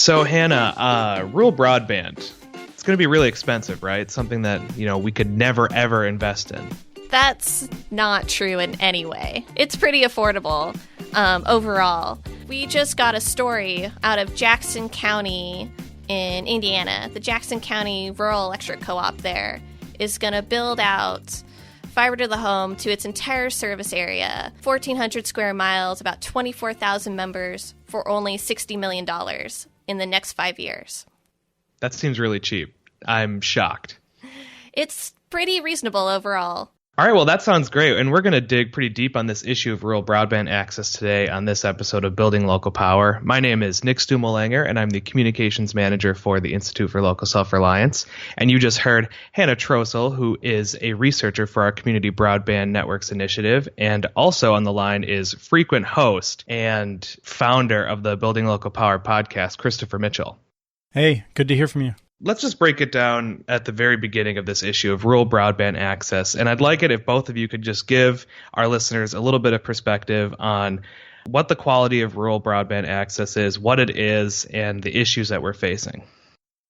So Hannah, rural broadband, it's going to be really expensive, right? Something that, we could never, ever invest in. That's not true in any way. It's pretty affordable overall. We just got a story out of Jackson County in Indiana. The Jackson County Rural Electric Co-op there is going to build out fiber to the home to its entire service area, 1,400 square miles, about 24,000 members, for only $60 million in the next 5 years. That seems really cheap. I'm shocked. It's pretty reasonable overall. All right, well, that sounds great. And we're going to dig pretty deep on this issue of rural broadband access today on this episode of Building Local Power. My name is Nick Stumo-Langer, and I'm the Communications Manager for the Institute for Local Self-Reliance. And you just heard Hannah Trostle, who is a researcher for our Community Broadband Networks Initiative. And also on the line is frequent host and founder of the Building Local Power podcast, Christopher Mitchell. Hey, good to hear from you. Let's just break it down at the very beginning of this issue of rural broadband access. And I'd like it if both of you could just give our listeners a little bit of perspective on what the quality of rural broadband access is, what it is, and the issues that we're facing.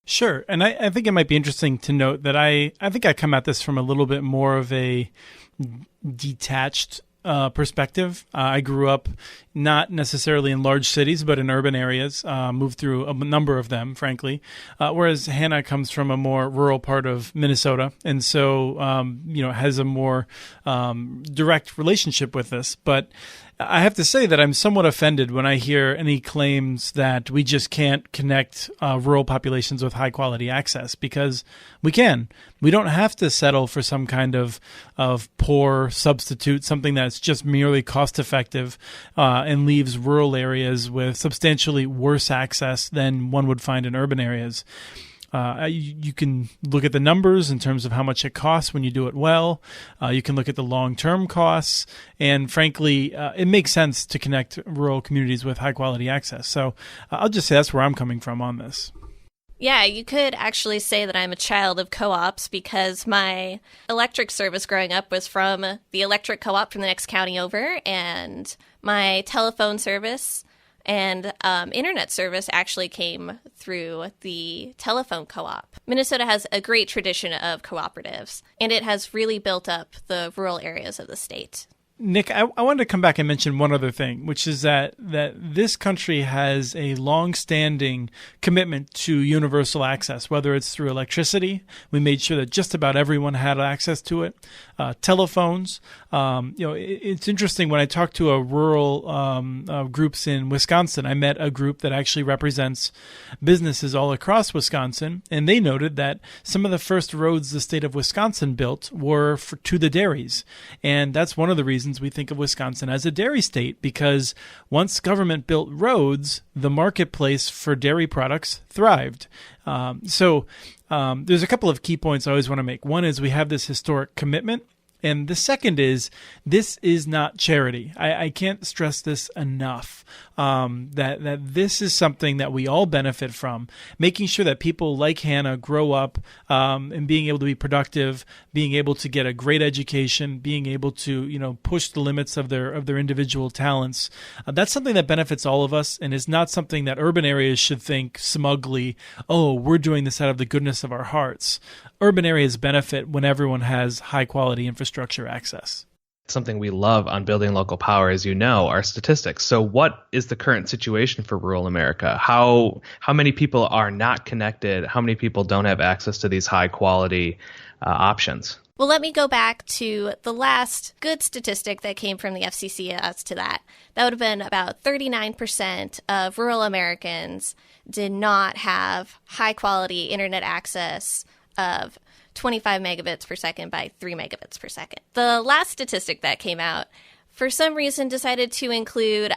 Sure. And I think it might be interesting to note that I think I come at this from a little bit more of a detached perspective. I grew up not necessarily in large cities, but in urban areas, moved through a number of them, frankly, whereas Hannah comes from a more rural part of Minnesota, and so, has a more direct relationship with this. But I have to say that I'm somewhat offended when I hear any claims that we just can't connect rural populations with high-quality access, because we can. We don't have to settle for some kind of poor substitute, something that's just merely cost-effective and leaves rural areas with substantially worse access than one would find in urban areas. You can look at the numbers in terms of how much it costs when you do it well. You can look at the long-term costs. And frankly, it makes sense to connect rural communities with high-quality access. So I'll just say that's where I'm coming from on this. Yeah, you could actually say that I'm a child of co-ops, because my electric service growing up was from the electric co-op from the next county over, and my telephone service and internet service actually came through the telephone co-op. Minnesota has a great tradition of cooperatives, and it has really built up the rural areas of the state. Nick, I wanted to come back and mention one other thing, which is that this country has a long-standing commitment to universal access, whether it's through electricity. We made sure that just about everyone had access to it. Telephones. It's interesting, when I talked to rural groups in Wisconsin, I met a group that actually represents businesses all across Wisconsin, and they noted that some of the first roads the state of Wisconsin built were to the dairies. And that's one of the reasons we think of Wisconsin as a dairy state, because once government built roads, the marketplace for dairy products thrived. So there's a couple of key points I always want to make. One is we have this historic commitment. And the second is, this is not charity. I can't stress this enough, that this is something that we all benefit from, making sure that people like Hannah grow up and being able to be productive, being able to get a great education, being able to, push the limits of their individual talents. That's something that benefits all of us, and is not something that urban areas should think smugly, oh, we're doing this out of the goodness of our hearts. Urban areas benefit when everyone has high-quality infrastructure access. Something we love on Building Local Power, as you know, are statistics. So what is the current situation for rural America? How many people are not connected? How many people don't have access to these high-quality options? Well, let me go back to the last good statistic that came from the FCC as to that. That would have been about 39% of rural Americans did not have high-quality internet access of 25 megabits per second by 3 megabits per second. The last statistic that came out, for some reason, decided to include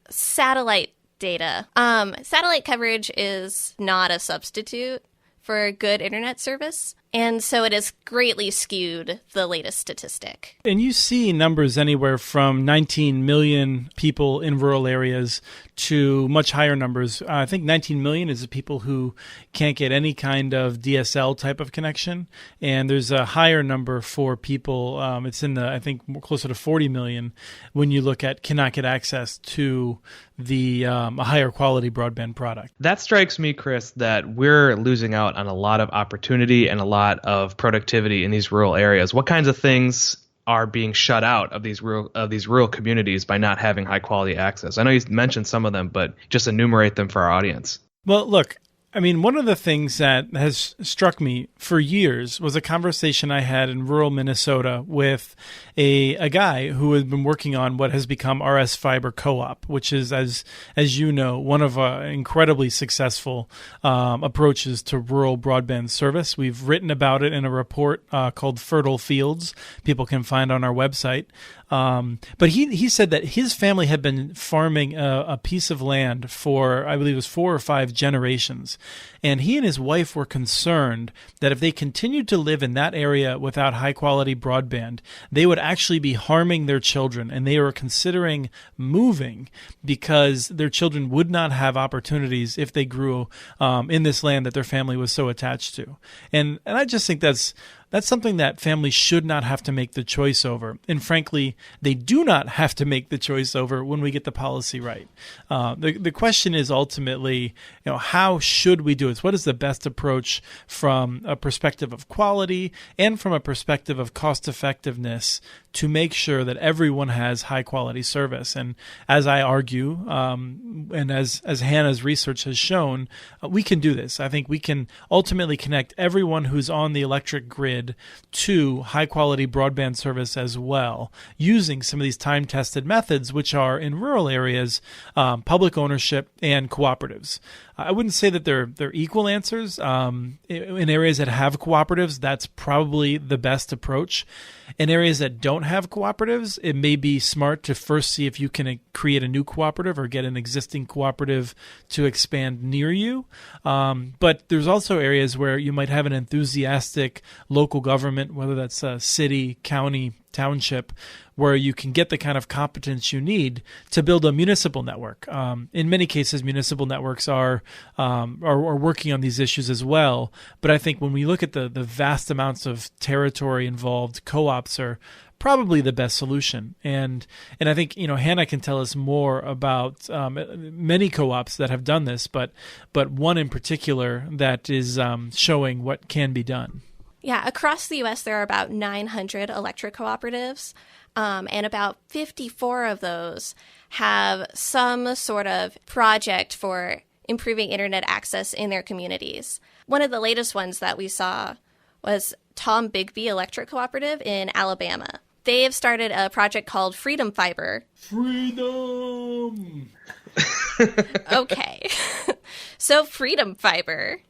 satellite data. Satellite coverage is not a substitute for good internet service. And so it has greatly skewed the latest statistic. And you see numbers anywhere from 19 million people in rural areas to much higher numbers. I think 19 million is the people who can't get any kind of DSL type of connection. And there's a higher number for people, it's in the, I think, closer to 40 million when you look at cannot get access to the a higher quality broadband product. That strikes me, Chris, that we're losing out on a lot of opportunity and a lot of productivity in these rural areas. What kinds of things are being shut out of these rural communities by not having high quality access? I know you mentioned some of them, but just enumerate them for our audience. Well, look, I mean, one of the things that has struck me for years was a conversation I had in rural Minnesota with a guy who had been working on what has become RS Fiber Co-op, which is, as you know, one of incredibly successful approaches to rural broadband service. We've written about it in a report called Fertile Fields. People can find on our website. But he said that his family had been farming a piece of land for, I believe it was 4 or 5 generations. And he and his wife were concerned that if they continued to live in that area without high quality broadband, they would actually be harming their children. And they were considering moving because their children would not have opportunities if they grew in this land that their family was so attached to. And I just think that's something that families should not have to make the choice over. And frankly, they do not have to make the choice over when we get the policy right. The question is ultimately, how should we do it? What is the best approach from a perspective of quality and from a perspective of cost effectiveness to make sure that everyone has high quality service? And as I argue, and as Hannah's research has shown, we can do this. I think we can ultimately connect everyone who's on the electric grid to high quality broadband service as well, using some of these time tested methods, which are in rural areas, public ownership and cooperatives. I wouldn't say that they're equal answers. In areas that have cooperatives, that's probably the best approach. In areas that don't have cooperatives, it may be smart to first see if you can create a new cooperative or get an existing cooperative to expand near you. But there's also areas where you might have an enthusiastic local government, whether that's a city, county, township, where you can get the kind of competence you need to build a municipal network. In many cases, municipal networks are working on these issues as well. But I think when we look at the vast amounts of territory involved, co-ops are probably the best solution. And I think, Hannah can tell us more about many co-ops that have done this, but one in particular that is showing what can be done. Yeah, across the U.S., there are about 900 electric cooperatives, and about 54 of those have some sort of project for improving internet access in their communities. One of the latest ones that we saw was Tom Bigby Electric Cooperative in Alabama. They have started a project called Freedom Fiber. Freedom! Okay. So Freedom Fiber,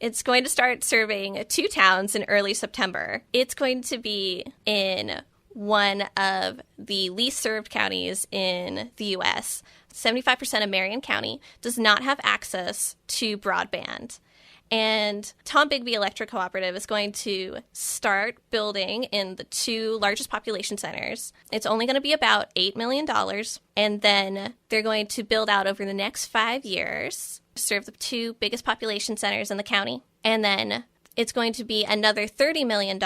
it's going to start serving 2 towns in early September. It's going to be in one of the least served counties in the U.S. 75% of Marion County does not have access to broadband. And Tom Bigby Electric Cooperative is going to start building in the 2 largest population centers. It's only going to be about $8 million. And then they're going to build out over the next 5 years, serve the 2 biggest population centers in the county. And then it's going to be another $30 million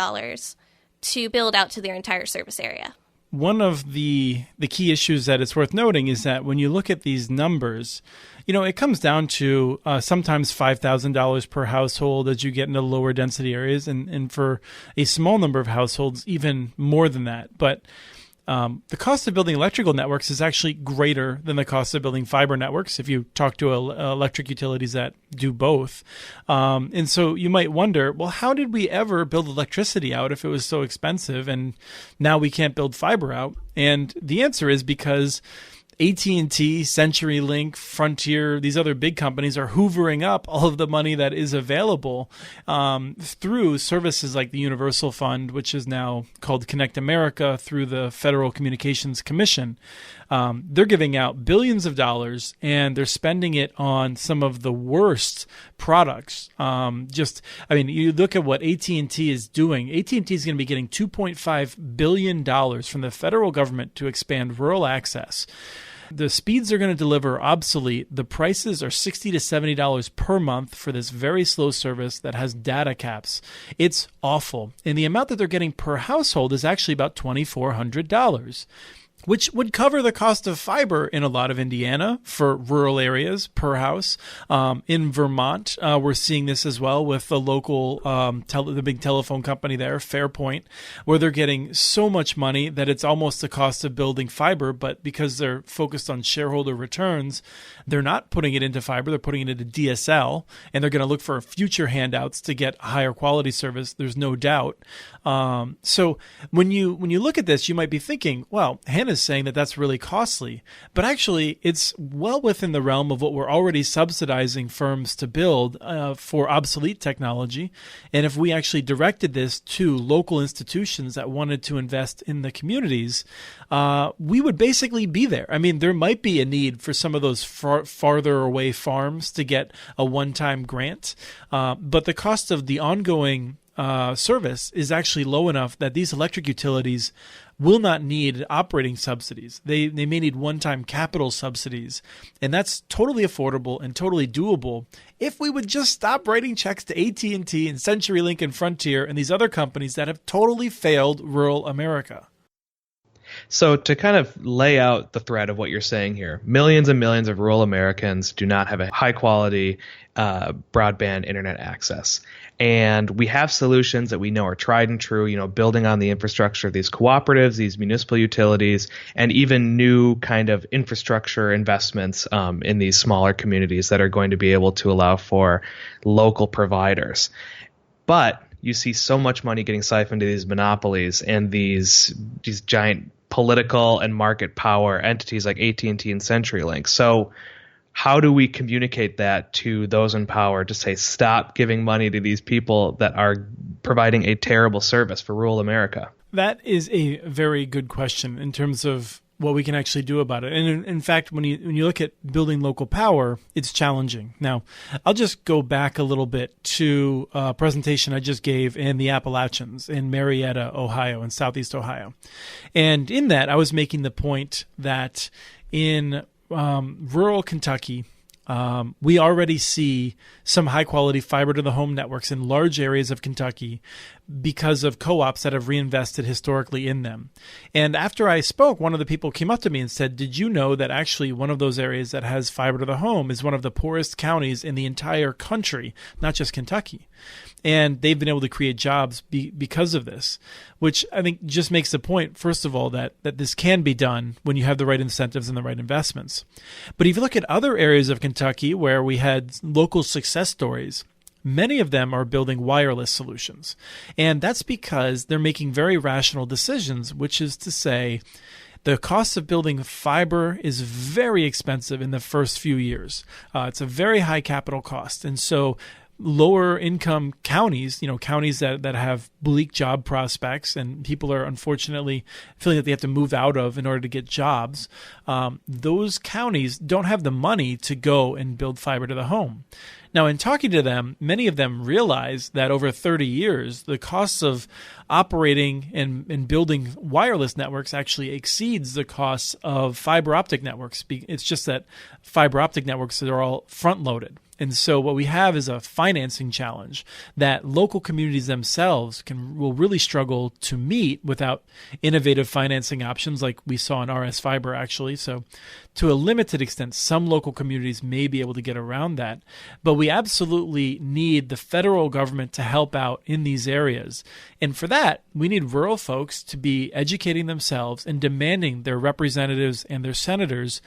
to build out to their entire service area. One of the key issues that it's worth noting is that when you look at these numbers, it comes down to sometimes $5,000 per household as you get into lower density areas, and for a small number of households, even more than that. But the cost of building electrical networks is actually greater than the cost of building fiber networks if you talk to electric utilities that do both. And so you might wonder, well, how did we ever build electricity out if it was so expensive and now we can't build fiber out? And the answer is because AT&T, CenturyLink, Frontier, these other big companies are hoovering up all of the money that is available through services like the Universal Fund, which is now called Connect America, through the Federal Communications Commission. They're giving out billions of dollars, and they're spending it on some of the worst products. You look at what AT&T is doing. AT&T is going to be getting $2.5 billion from the federal government to expand rural access. The speeds they're going to deliver are obsolete. The prices are $60 to $70 per month for this very slow service that has data caps. It's awful. And the amount that they're getting per household is actually about $2,400. Which would cover the cost of fiber in a lot of Indiana for rural areas per house. In Vermont, we're seeing this as well with the local, the big telephone company there, Fairpoint, where they're getting so much money that it's almost the cost of building fiber. But because they're focused on shareholder returns, they're not putting it into fiber. They're putting it into DSL, and they're going to look for future handouts to get higher quality service. There's no doubt. So when you look at this, you might be thinking, well, Hannah's saying that that's really costly, but actually it's well within the realm of what we're already subsidizing firms to build for obsolete technology. And if we actually directed this to local institutions that wanted to invest in the communities, we would basically be there. I mean, there might be a need for some of those farther away farms to get a one-time grant, but the cost of the ongoing service is actually low enough that these electric utilities will not need operating subsidies. They may need one-time capital subsidies, and that's totally affordable and totally doable if we would just stop writing checks to AT&T and CenturyLink and Frontier and these other companies that have totally failed rural America. So to kind of lay out the thread of what you're saying here, millions and millions of rural Americans do not have a high-quality broadband internet access. And we have solutions that we know are tried and true, building on the infrastructure of these cooperatives, these municipal utilities, and even new kind of infrastructure investments in these smaller communities that are going to be able to allow for local providers. But you see so much money getting siphoned to these monopolies and these giant political and market power entities like AT&T and CenturyLink. So how do we communicate that to those in power to say, stop giving money to these people that are providing a terrible service for rural America? That is a very good question in terms of what we can actually do about it. And in fact, when you look at building local power, it's challenging. Now, I'll just go back a little bit to a presentation I just gave in the Appalachians in Marietta, Ohio, in Southeast Ohio. And in that, I was making the point that in rural Kentucky, we already see some high-quality fiber-to-the-home networks in large areas of Kentucky because of co-ops that have reinvested historically in them. And after I spoke, one of the people came up to me and said, did you know that actually one of those areas that has fiber-to-the-home is one of the poorest counties in the entire country, not just Kentucky? And they've been able to create jobs because of this, which I think just makes the point, first of all, that this can be done when you have the right incentives and the right investments. But if you look at other areas of Kentucky where we had local success stories, many of them are building wireless solutions. And that's because they're making very rational decisions, which is to say, the cost of building fiber is very expensive in the first few years. It's a very high capital cost. And so lower income counties, counties that have bleak job prospects and people are unfortunately feeling that they have to move out of in order to get jobs, those counties don't have the money to go and build fiber to the home. Now, in talking to them, many of them realize that over 30 years, the costs of operating and building wireless networks actually exceeds the costs of fiber optic networks. It's just that fiber optic networks are all front-loaded. And so what we have is a financing challenge that local communities themselves will really struggle to meet without innovative financing options like we saw in RS Fiber, actually. So to a limited extent, some local communities may be able to get around that. But we absolutely need the federal government to help out in these areas. And for that, we need rural folks to be educating themselves and demanding their representatives and their senators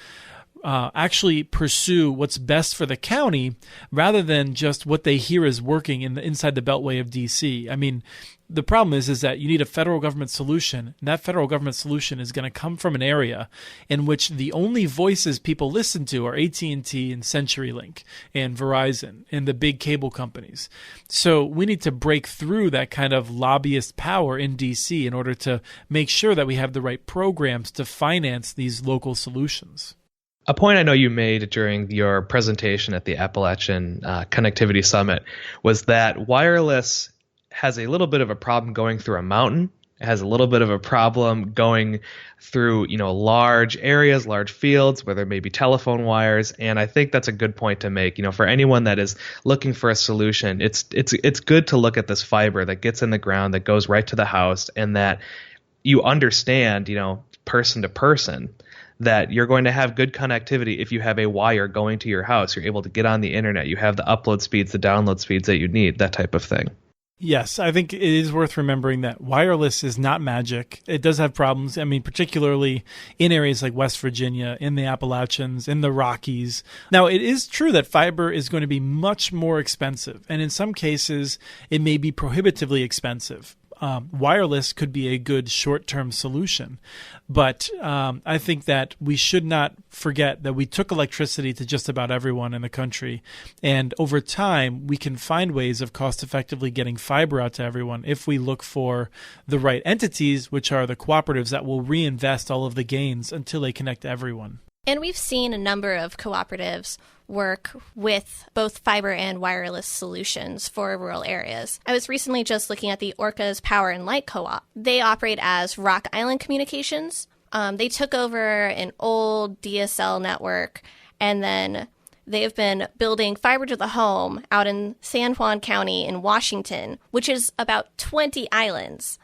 actually pursue what's best for the county rather than just what they hear is working inside the beltway of D.C. I mean, the problem is that you need a federal government solution, and that federal government solution is going to come from an area in which the only voices people listen to are AT&T and CenturyLink and Verizon and the big cable companies. So we need to break through that kind of lobbyist power in D.C. in order to make sure that we have the right programs to finance these local solutions. A point I know you made during your presentation at the Appalachian Connectivity Summit was that wireless has a little bit of a problem going through a mountain. It has a little bit of a problem going through, large areas, large fields where there may be telephone wires. And I think that's a good point to make. For anyone that is looking for a solution, it's good to look at this fiber that gets in the ground, that goes right to the house, and that you understand, person to person, that you're going to have good connectivity if you have a wire going to your house. You're able to get on the internet. You have the upload speeds, the download speeds that you need, that type of thing. Yes, I think it is worth remembering that wireless is not magic. It does have problems. I mean, particularly in areas like West Virginia, in the Appalachians, in the Rockies. Now, it is true that fiber is going to be much more expensive, and in some cases, it may be prohibitively expensive. Wireless could be a good short-term solution. But I think that we should not forget that we took electricity to just about everyone in the country. And over time, we can find ways of cost-effectively getting fiber out to everyone if we look for the right entities, which are the cooperatives that will reinvest all of the gains until they connect everyone. And we've seen a number of cooperatives work with both fiber and wireless solutions for rural areas. I was recently just looking at the Orcas Power and Light Co-op. They operate as Rock Island Communications. They took over an old DSL network, and then they've been building fiber to the home out in San Juan County in Washington, which is about 20 islands.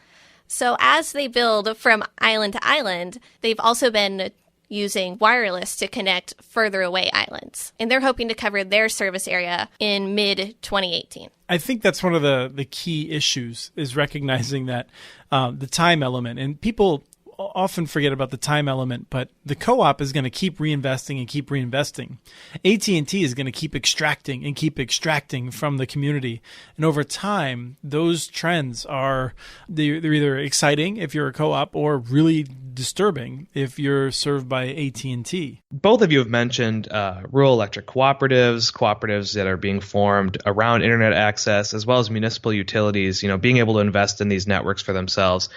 So as they build from island to island, they've also been using wireless to connect further away islands. And they're hoping to cover their service area in mid-2018. I think that's one of the key issues, is recognizing that the time element. And people often forget about the time element, but the co-op is going to keep reinvesting and keep reinvesting. AT&T is going to keep extracting from the community. And over time, those trends they're either exciting if you're a co-op or really disturbing if you're served by AT&T. Both of you have mentioned rural electric cooperatives that are being formed around internet access, as well as municipal utilities, being able to invest in these networks for themselves.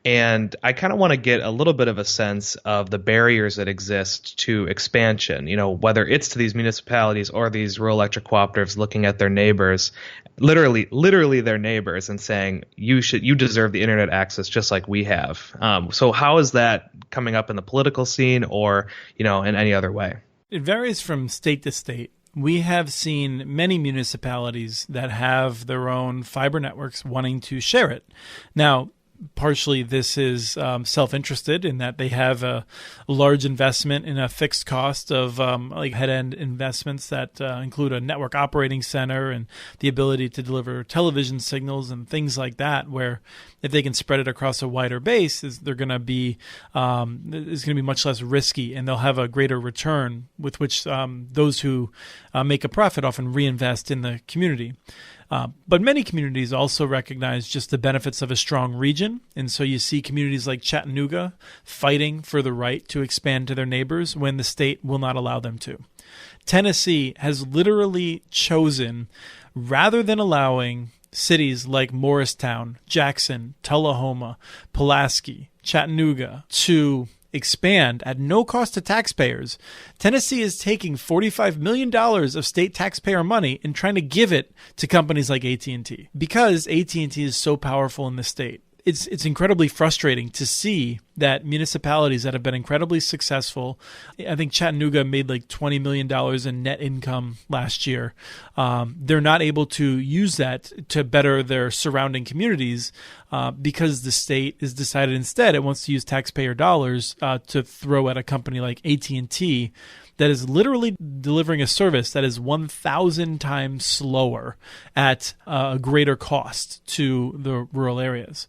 And I kind of want to get a little bit of a sense of the barriers that exist to expansion, whether it's to these municipalities or these rural electric cooperatives looking at their neighbors, literally their neighbors, and saying, you deserve the internet access just like we have. So how is that coming up in the political scene or, in any other way? It varies from state to state. We have seen many municipalities that have their own fiber networks wanting to share it. Now, partially this is self-interested in that they have a large investment in a fixed cost of head-end investments that include a network operating center and the ability to deliver television signals and things like that, where if they can spread it across a wider base, they're going to be much less risky, and they'll have a greater return with which those who make a profit often reinvest in the community. But many communities also recognize just the benefits of a strong region. And so you see communities like Chattanooga fighting for the right to expand to their neighbors when the state will not allow them to. Tennessee has literally chosen, rather than allowing cities like Morristown, Jackson, Tullahoma, Pulaski, Chattanooga to expand at no cost to taxpayers, Tennessee is taking $45 million of state taxpayer money and trying to give it to companies like AT&T because AT&T is so powerful in the state. It's incredibly frustrating to see that municipalities that have been incredibly successful, I think Chattanooga made like $20 million in net income last year. They're not able to use that to better their surrounding communities because the state has decided instead it wants to use taxpayer dollars to throw at a company like AT&T that is literally delivering a service that is 1,000 times slower at a greater cost to the rural areas.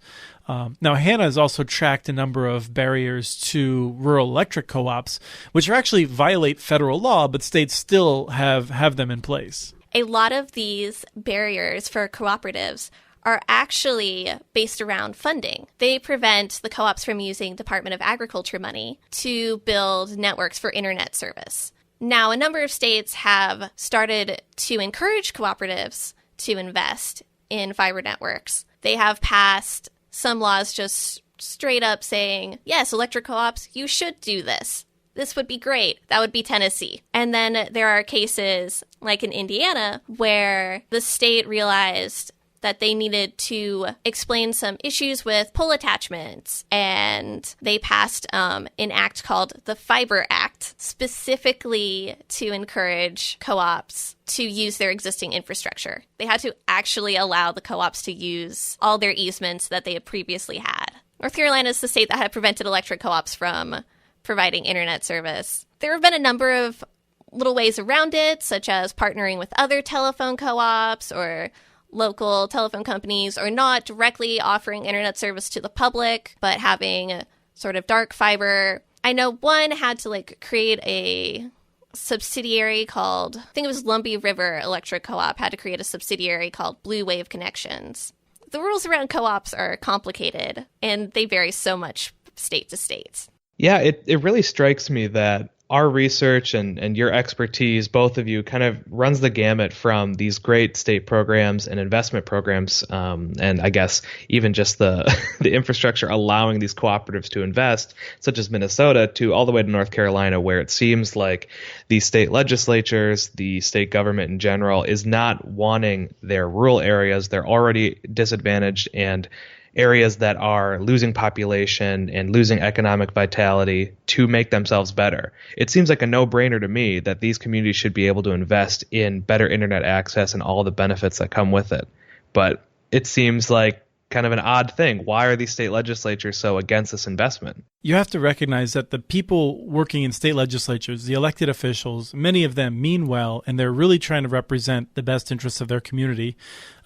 Now, Hannah has also tracked a number of barriers to rural electric co-ops, which actually violate federal law, but states still have them in place. A lot of these barriers for cooperatives are actually based around funding. They prevent the co-ops from using Department of Agriculture money to build networks for internet service. Now, a number of states have started to encourage cooperatives to invest in fiber networks. They have passed some laws just straight up saying, yes, electric co-ops, you should do this. This would be great. That would be Tennessee. And then there are cases like in Indiana where the state realized that they needed to explain some issues with pole attachments. And they passed an act called the Fiber Act, specifically to encourage co-ops to use their existing infrastructure. They had to actually allow the co-ops to use all their easements that they had previously had. North Carolina is the state that had prevented electric co-ops from providing internet service. There have been a number of little ways around it, such as partnering with other telephone co-ops or local telephone companies, or not directly offering internet service to the public, but having sort of dark fiber. I know one had to create a subsidiary called, I think it was Lumbee River Electric Co-op, had to create a subsidiary called Blue Wave Connections. The rules around co-ops are complicated, and they vary so much state to state. Yeah, it really strikes me that our research and your expertise, both of you, kind of runs the gamut from these great state programs and investment programs, and I guess even just the infrastructure allowing these cooperatives to invest, such as Minnesota, to all the way to North Carolina, where it seems like the state legislatures, the state government in general, is not wanting their rural areas. They're already disadvantaged, and areas that are losing population and losing economic vitality to make themselves better. It seems like a no-brainer to me that these communities should be able to invest in better internet access and all the benefits that come with it. But it seems like kind of an odd thing. Why are these state legislatures so against this investment? You have to recognize that the people working in state legislatures, the elected officials, many of them mean well, and they're really trying to represent the best interests of their community.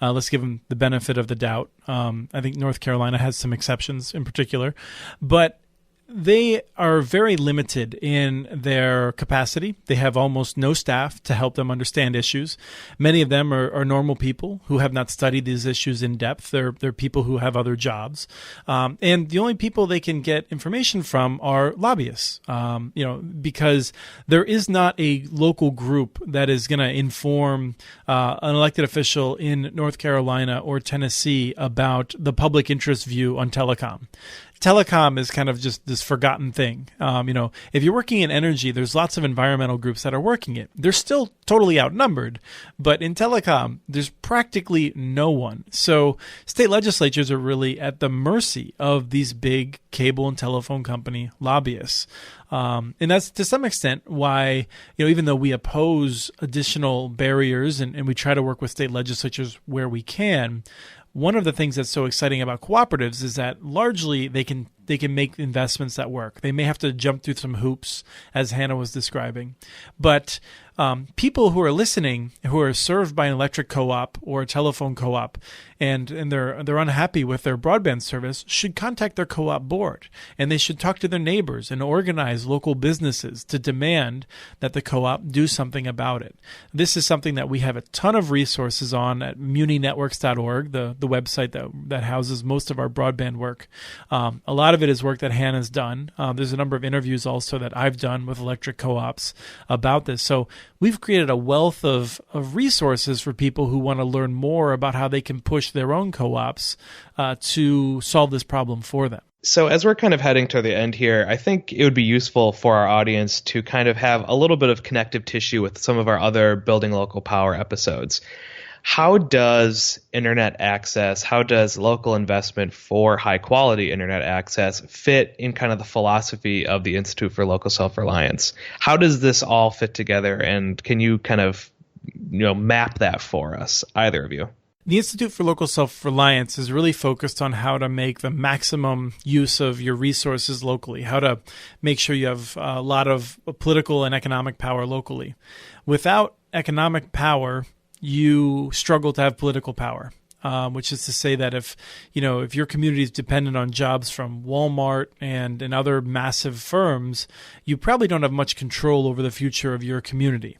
Let's give them the benefit of the doubt. I think North Carolina has some exceptions in particular, but they are very limited in their capacity. They have almost no staff to help them understand issues. Many of them are normal people who have not studied these issues in depth. They're people who have other jobs. And the only people they can get information from are lobbyists, because there is not a local group that is going to inform an elected official in North Carolina or Tennessee about the public interest view on telecom. Telecom is kind of just this forgotten thing. If you're working in energy, there's lots of environmental groups that are working it. They're still totally outnumbered, but in telecom, there's practically no one. So state legislatures are really at the mercy of these big cable and telephone company lobbyists. And that's to some extent why, even though we oppose additional barriers and we try to work with state legislatures where we can, one of the things that's so exciting about cooperatives is that largely they can make investments that work. They may have to jump through some hoops, as Hannah was describing. But people who are listening, who are served by an electric co-op or a telephone co-op, and they're unhappy with their broadband service, should contact their co-op board. And they should talk to their neighbors and organize local businesses to demand that the co-op do something about it. This is something that we have a ton of resources on at muninetworks.org, the website that houses most of our broadband work. A lot of it is work that Hannah's done. There's a number of interviews also that I've done with electric co-ops about this. So we've created a wealth of resources for people who want to learn more about how they can push their own co-ops to solve this problem for them. So as we're kind of heading to the end here, I think it would be useful for our audience to kind of have a little bit of connective tissue with some of our other Building Local Power episodes. How does internet access, how does local investment for high quality internet access fit in kind of the philosophy of the Institute for Local Self-Reliance? How does this all fit together, and can you kind of map that for us, either of you? The Institute for Local Self-Reliance is really focused on how to make the maximum use of your resources locally, how to make sure you have a lot of political and economic power locally. Without economic power, you struggle to have political power. Which is to say that if your community is dependent on jobs from Walmart and other massive firms, you probably don't have much control over the future of your community.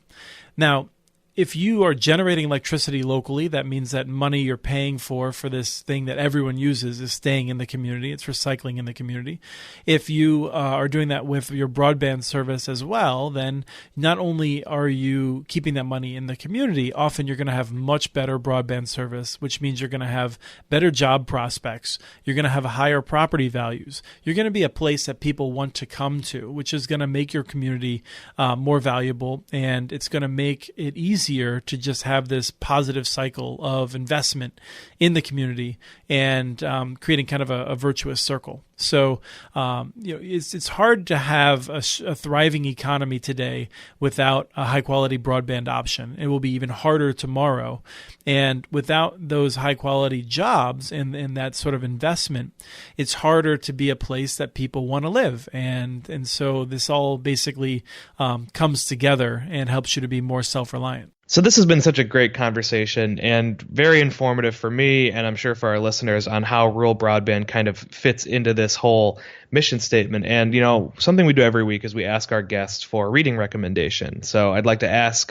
Now, if you are generating electricity locally, that means that money you're paying for this thing that everyone uses is staying in the community. It's recycling in the community. If you are doing that with your broadband service as well, then not only are you keeping that money in the community, often you're going to have much better broadband service, which means you're going to have better job prospects. You're going to have higher property values. You're going to be a place that people want to come to, which is going to make your community more valuable, and it's going to make it easier to just have this positive cycle of investment in the community and creating kind of a virtuous circle. So it's hard to have a thriving economy today without a high quality broadband option. It will be even harder tomorrow. And without those high quality jobs and that sort of investment, it's harder to be a place that people want to live. And so this all basically comes together and helps you to be more self-reliant. So this has been such a great conversation and very informative for me, and I'm sure for our listeners, on how rural broadband kind of fits into this whole mission statement. And, something we do every week is we ask our guests for a reading recommendation. So I'd like to ask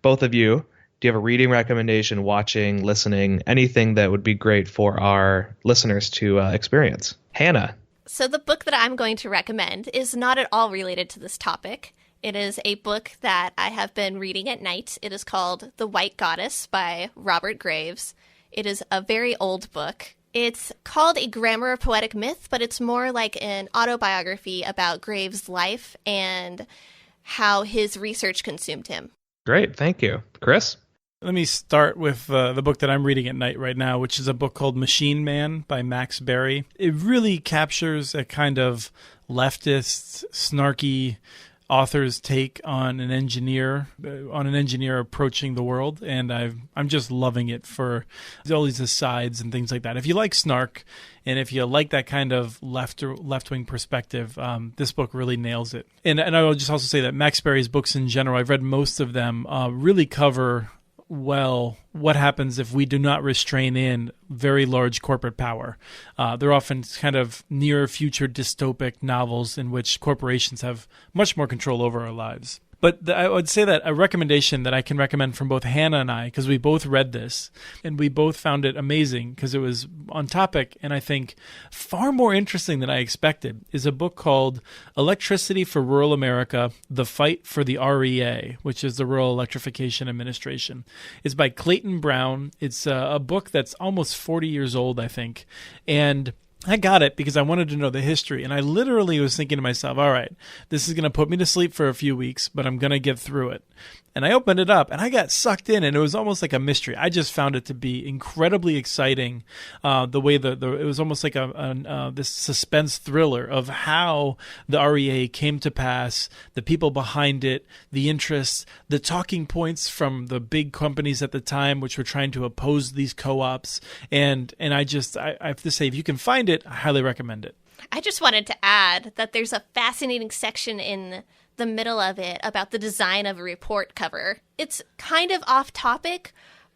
both of you, do you have a reading recommendation, watching, listening, anything that would be great for our listeners to experience? Hannah. So the book that I'm going to recommend is not at all related to this topic. It is a book that I have been reading at night. It is called The White Goddess by Robert Graves. It is a very old book. It's called A Grammar of Poetic Myth, but it's more like an autobiography about Graves' life and how his research consumed him. Great, thank you. Chris? Let me start with the book that I'm reading at night right now, which is a book called Machine Man by Max Berry. It really captures a kind of leftist, snarky author's take on an engineer approaching the world, and I'm just loving it for all these asides and things like that. If you like snark and if you like that kind of left-wing perspective, this book really nails it. And I will just also say that Max Berry's books in general, I've read most of them, really cover well what happens if we do not restrain in very large corporate power. They're often kind of near future dystopic novels in which corporations have much more control over our lives. But I would say that a recommendation that I can recommend from both Hannah and I, because we both read this and we both found it amazing because it was on topic and I think far more interesting than I expected, is a book called Electricity for Rural America, The Fight for the REA, which is the Rural Electrification Administration. It's by Clayton Brown. It's a book that's almost 40 years old, I think. And I got it because I wanted to know the history, and I literally was thinking to myself, all right, this is going to put me to sleep for a few weeks, but I'm going to get through it. And I opened it up, and I got sucked in, and it was almost like a mystery. I just found it to be incredibly exciting, the way it was almost like this suspense thriller of how the REA came to pass, the people behind it, the interests, the talking points from the big companies at the time, which were trying to oppose these co-ops. And I have to say, if you can find it, I highly recommend it. I just wanted to add that there's a fascinating section in the middle of it about the design of a report cover. It's kind of off topic,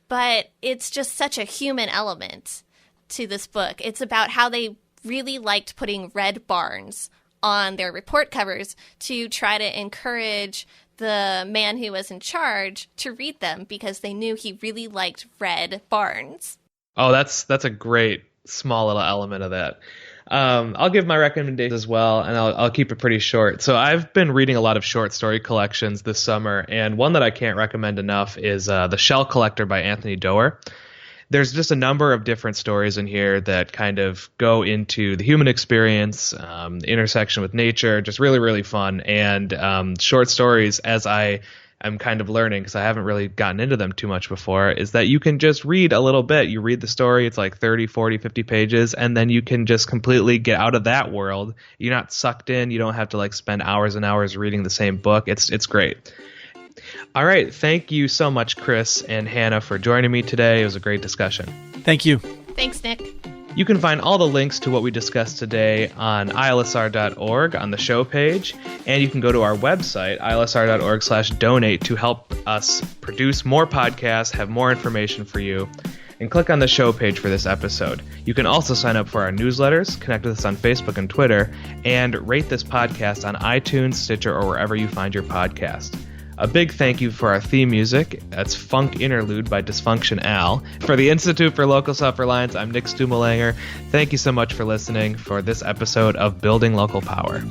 but it's just such a human element to this book. It's about how they really liked putting red barns on their report covers to try to encourage the man who was in charge to read them because they knew he really liked red barns. Oh, that's a great small little element of that. I'll give my recommendation as well, and I'll keep it pretty short. So I've been reading a lot of short story collections this summer, and one that I can't recommend enough is The Shell Collector by Anthony Doerr. There's just a number of different stories in here that kind of go into the human experience, the intersection with nature, just really, really fun. And short stories, as I'm kind of learning because I haven't really gotten into them too much before, is that you can just read a little bit. You read the story, it's like 30, 40, 50 pages, and then you can just completely get out of that world. You're not sucked in. You don't have to spend hours and hours reading the same book. It's great. All right. Thank you so much, Chris and Hannah, for joining me today. It was a great discussion. Thank you. Thanks, Nick. You can find all the links to what we discussed today on ilsr.org on the show page, and you can go to our website, ilsr.org/donate, to help us produce more podcasts, have more information for you, and click on the show page for this episode. You can also sign up for our newsletters, connect with us on Facebook and Twitter, and rate this podcast on iTunes, Stitcher, or wherever you find your podcast. A big thank you for our theme music. That's Funk Interlude by Dysfunction Al. For the Institute for Local Self-Reliance, I'm Nick Stumo-Langer. Thank you so much for listening for this episode of Building Local Power.